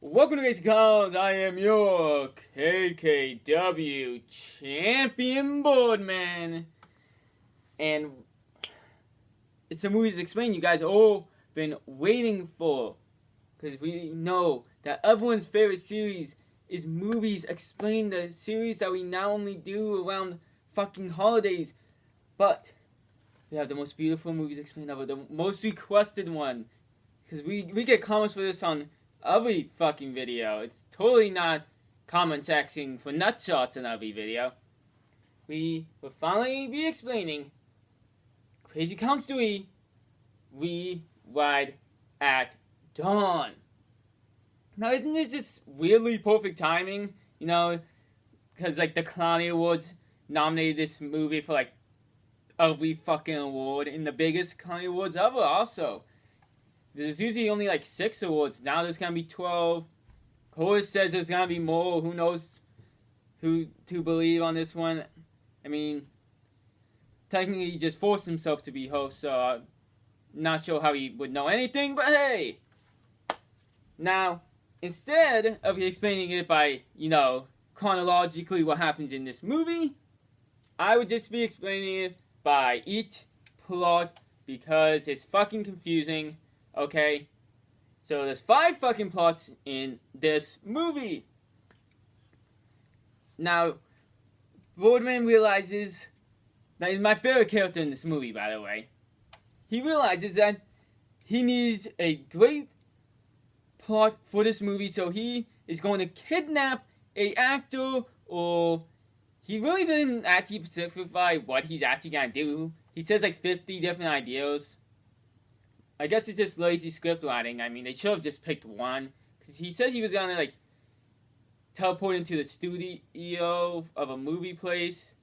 Welcome to Krazy Klowns. I am your KKW champion Birdman. And it's the movies explained you guys all been waiting for. Because we know that everyone's favorite series is movies explain, the series that we not only do around fucking holidays, but we have the most beautiful movies explained ever, the most requested one. Because we get comments for this on every fucking video. It's totally not comment asking for nut shots in every video. We will finally be explaining Krazy Klowns 3 We Ride at Dawn. Now, isn't this just weirdly perfect timing? You know, because like the Clowny Awards nominated this movie for like every fucking award, in the biggest Clowny Awards ever also. There's usually only like 6 awards. Now there's gonna be 12. Chorus says there's gonna be more. Who knows who to believe on this one? I mean, technically he just forced himself to be host, so I'm not sure how he would know anything, but hey! Now, instead of explaining it by, chronologically what happens in this movie, I would just be explaining it by each plot because it's fucking confusing. Okay, so there's 5 fucking plots in this movie. Now, Birdman realizes that he's my favorite character in this movie, by the way. He realizes that he needs a great plot for this movie, so he is going to kidnap a actor, or he really didn't actually specify what he's actually gonna do. He says like 50 different ideas. I guess it's just lazy script writing. I mean, they should have just picked one. Because he said he was gonna, teleport into the studio of a movie place.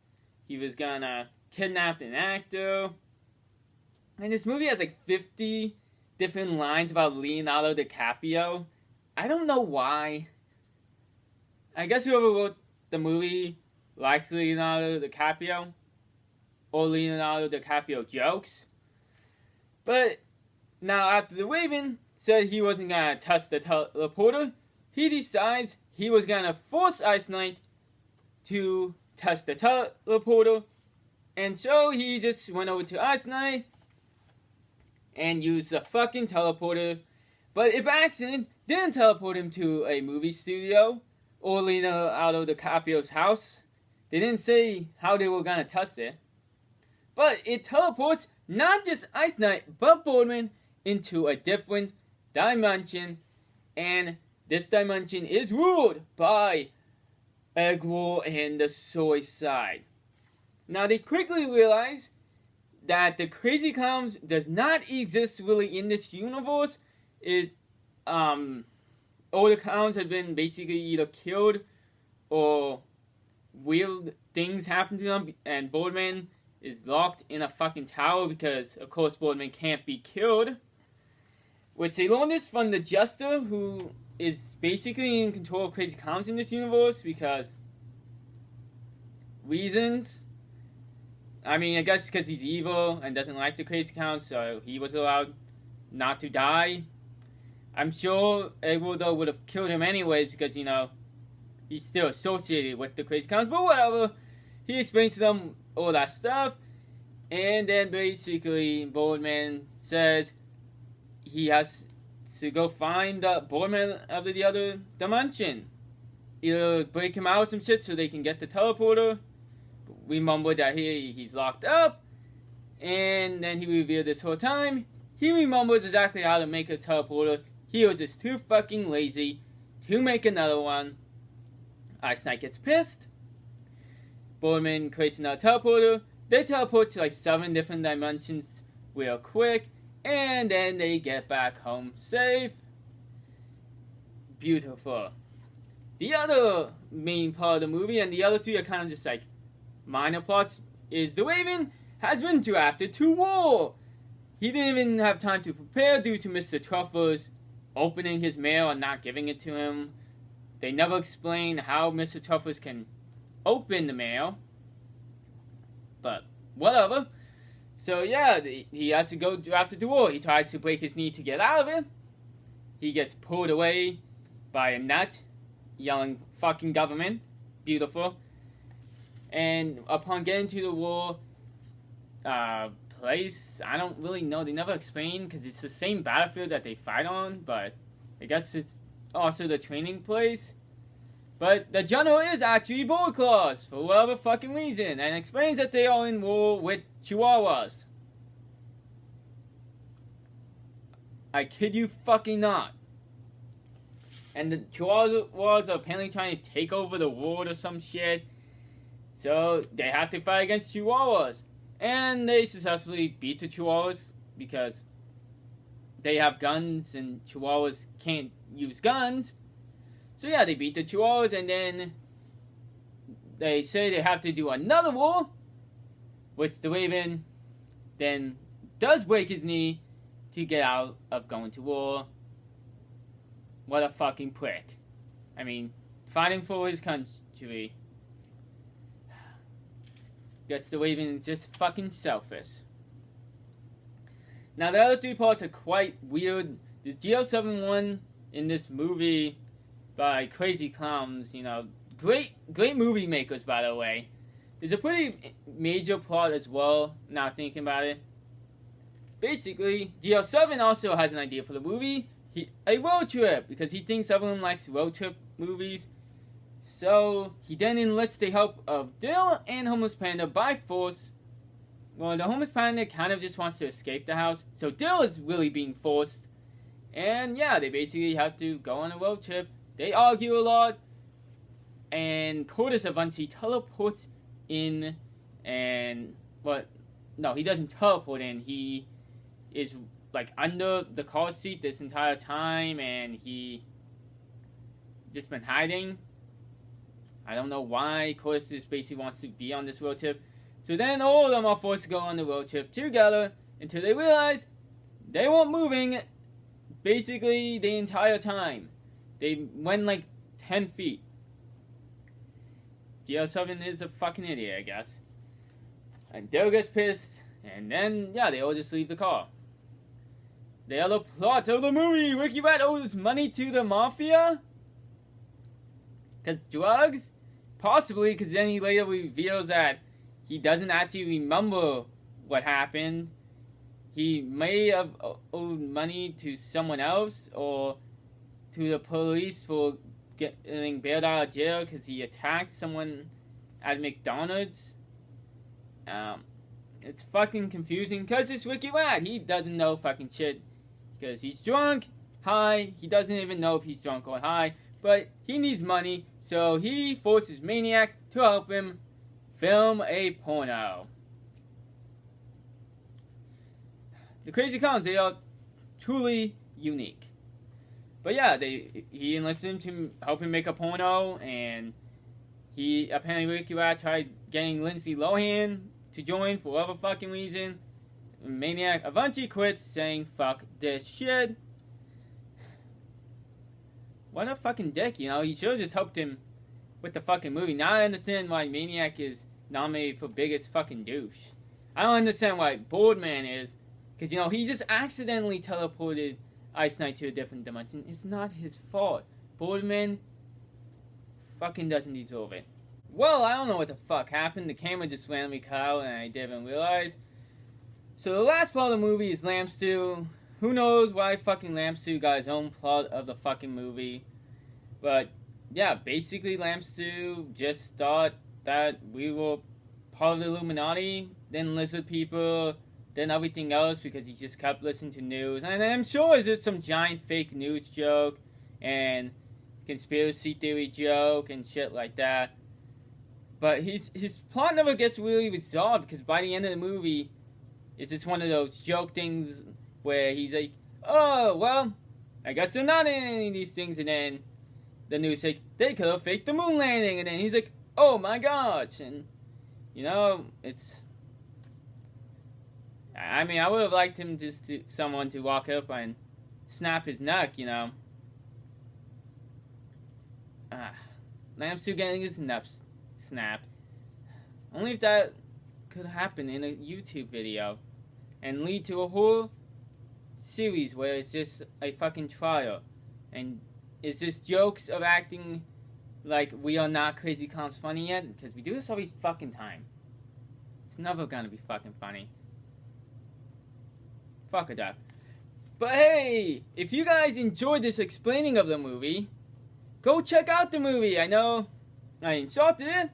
He was gonna kidnap an actor. And this movie has, 50 different lines about Leonardo DiCaprio. I don't know why. I guess whoever wrote the movie likes Leonardo DiCaprio. Or Leonardo DiCaprio jokes. But now, after the Raven said he wasn't gonna test the teleporter, he decides he was gonna force Ice Knight to test the teleporter. And so he just went over to Ice Knight and used the fucking teleporter. But if by accident didn't teleport him to a movie studio or Leonardo DiCaprio's house. They didn't say how they were gonna test it. But it teleports not just Ice Knight, but Birdman into a different dimension, and this dimension is ruled by Egg Roll and the Soy Side. Now they quickly realize that the Krazy Klowns does not exist really in this universe. All the clowns have been basically either killed or weird things happen to them, and Birdman is locked in a fucking tower because, of course, Birdman can't be killed. Which they learned this from the Jester, who is basically in control of Krazy Klowns in this universe because reasons. I mean, I guess because he's evil and doesn't like the Krazy Klowns, so he was allowed not to die. I'm sure Egg though would have killed him anyways because, he's still associated with the Krazy Klowns, but whatever. He explains to them all that stuff, and then basically Birdman says he has to go find the Birdman of the other dimension. Either break him out or some shit so they can get the teleporter. Remember that he's locked up. And then he revealed this whole time he remembers exactly how to make a teleporter. He was just too fucking lazy to make another one. Ice Knight gets pissed. Birdman creates another teleporter. They teleport to 7 different dimensions real quick. And then they get back home safe. Beautiful. The other main part of the movie, and the other 2 are kind of just minor plots, is the Raven has been drafted to war. He didn't even have time to prepare due to Mr. Truffles opening his mail and not giving it to him. They never explain how Mr. Truffles can open the mail. But whatever. So yeah, he has to go after the war. He tries to break his knee to get out of it. He gets pulled away by a nut yelling fucking government. Beautiful. And upon getting to the war place, I don't really know. They never explain because it's the same battlefield that they fight on, but I guess it's also the training place. But the general is actually Bullet Claws for whatever fucking reason, and explains that they are in war with Chihuahuas. I kid you fucking not. And the Chihuahuas are apparently trying to take over the world or some shit. So they have to fight against Chihuahuas. And they successfully beat the Chihuahuas because they have guns and Chihuahuas can't use guns. So yeah, they beat the Chihuahuas, and then they say they have to do another war, which the Raven then does break his knee to get out of going to war. What a fucking prick. I mean, fighting for his country. Guess the Raven is just fucking selfish. Now the other three parts are quite weird. The GL7 one in this movie by Krazy Klowns, you know, great movie makers, by the way. There's a pretty major plot as well, now thinking about it. Basically, GL7 also has an idea for the movie. A road trip, because he thinks everyone likes road trip movies. So, he then enlists the help of Dill and Homeless Panda by force. Well, the Homeless Panda kind of just wants to escape the house, so Dill is really being forced. And yeah, they basically have to go on a road trip. They argue a lot, and Curtis eventually teleports in, and, no, he doesn't teleport in, he is, like, under the car seat this entire time, and he just been hiding. I don't know why Curtis just basically wants to be on this road trip. So then all of them are forced to go on the road trip together until they realize they weren't moving basically the entire time. They went like 10 feet. GL7 is a fucking idiot, I guess. And Dale gets pissed, and then, yeah, they all just leave the car. The other plot of the movie, Ricky Rat owes money to the mafia? Because drugs? Possibly, because then he later reveals that he doesn't actually remember what happened. He may have owed money to someone else, or to the police for getting bailed out of jail because he attacked someone at McDonald's. It's fucking confusing because it's Ricky Rat. He doesn't know fucking shit because he's drunk, high. He doesn't even know if he's drunk or high, but he needs money, so he forces Maniac to help him film a porno. The Krazy Klowns, they are truly unique. But yeah, he enlisted him to help him make a porno, and he apparently Ricky Rat tried getting Lindsay Lohan to join for whatever fucking reason. Maniac eventually quits, saying fuck this shit. What a fucking dick, you know? He should have just helped him with the fucking movie. Now I understand why Maniac is nominated for biggest fucking douche. I don't understand why Birdman is, because, you know, he just accidentally teleported Ice Knight to a different dimension. It's not his fault. Birdman fucking doesn't deserve it. Well, I don't know what the fuck happened. The camera just randomly cut out and I didn't realize. So the last part of the movie is Lamb Stew. Who knows why fucking Lamb Stew got his own plot of the fucking movie. But, yeah, basically Lamb Stew just thought that we were part of the Illuminati, then lizard people, then everything else, because he just kept listening to news. And I'm sure it's just some giant fake news joke and conspiracy theory joke and shit like that. But his plot never gets really resolved, because by the end of the movie, it's just one of those joke things where he's like, oh, well, I guess they're not in any of these things. And then the news like, they could have faked the moon landing. And then he's like, oh my gosh. And, you know, it's... I mean, I would have liked him someone to walk up and snap his neck, you know. Lamb Stew getting his neck snapped. Only if that could happen in a YouTube video and lead to a whole series where it's just a fucking trial and Is this jokes of acting like we are not Krazy Klowns funny yet? Because we do this every fucking time. It's never gonna be fucking funny. Fuck a duck. But hey, if you guys enjoyed this explaining of the movie, go check out the movie. I know I insulted it,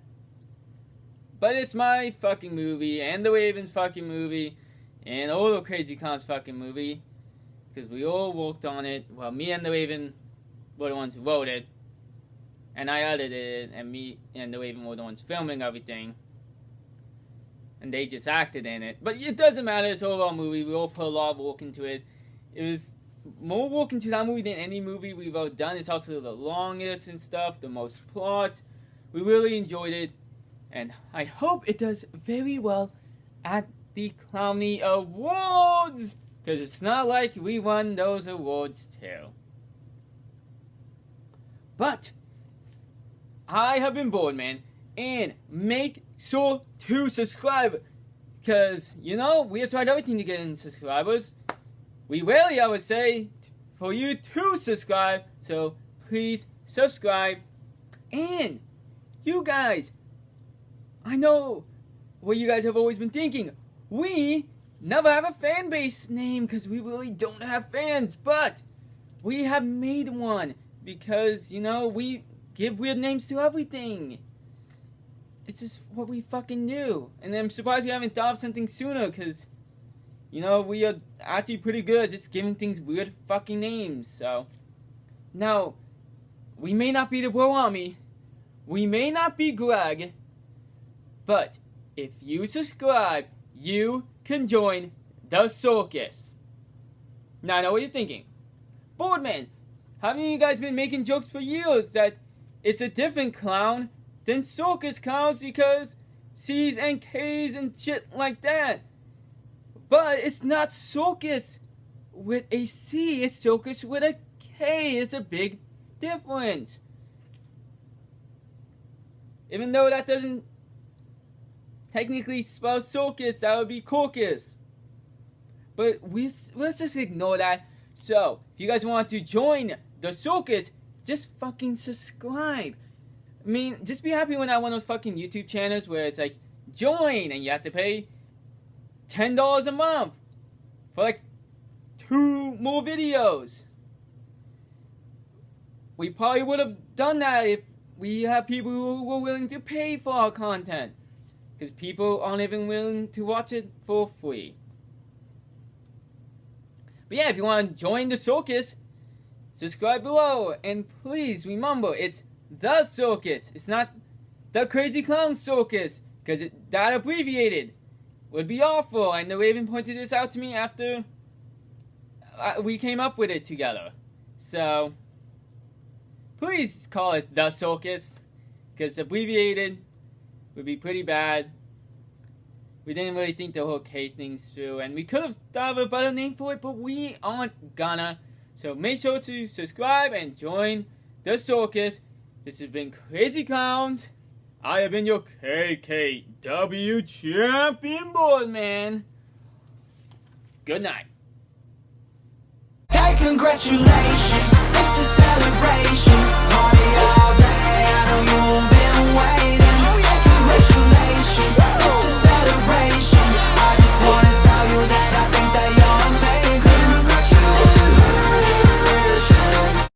but it's my fucking movie, and the Ravens fucking movie, and all the Krazy Klowns fucking movie. Because we all worked on it. Well, me and the Raven were the ones who wrote it, and I edited it, and me and the Raven were the ones filming everything. And they just acted in it. But it doesn't matter, it's all our movie. We all put a lot of work into it. It was more work into that movie than any movie we've ever done. It's also the longest and stuff, the most plot. We really enjoyed it. And I hope it does very well at the Clowny Awards. Because it's not like we won those awards too. But I have been Birdman. And make sure to subscribe. Because, you know, we have tried everything to get in subscribers. We rarely, I would say, for you to subscribe. So, please subscribe. And, you guys, I know what you guys have always been thinking. We never have a fan base name because we really don't have fans. But, we have made one. Because, you know, we give weird names to everything. It's just what we fucking do. And I'm surprised we haven't thought of something sooner, because, you know, we are actually pretty good at just giving things weird fucking names. So, now, we may not be the Bro Army, we may not be Greg, but if you subscribe, you can join the circus. Now, I know what you're thinking. Birdman, haven't you guys been making jokes for years that it's a different clown than circus clowns because C's and K's and shit like that? But it's not circus with a C, it's circus with a K. It's a big difference. Even though that doesn't technically spell circus, that would be caucus. But let's just ignore that. So, if you guys want to join the circus, just fucking subscribe. I mean, just be happy when I one of those fucking YouTube channels where it's like, join, and you have to pay $10 a month for like 2 more videos. We probably would have done that if we had people who were willing to pay for our content. Because people aren't even willing to watch it for free. But yeah, if you want to join the circus, subscribe below. And please remember, it's the circus. It's not the Krazy Klowns circus. Because that abbreviated would be awful. And the Raven pointed this out to me after we came up with it together. So, please call it the circus. Because abbreviated would be pretty bad. We didn't really think the whole K thing through. And we could have thought of a better name for it, but we aren't gonna. So make sure to subscribe and join the circus. This has been Krazy Klowns. I have been your KKW champion, Birdman. Good night. Hey, congratulations.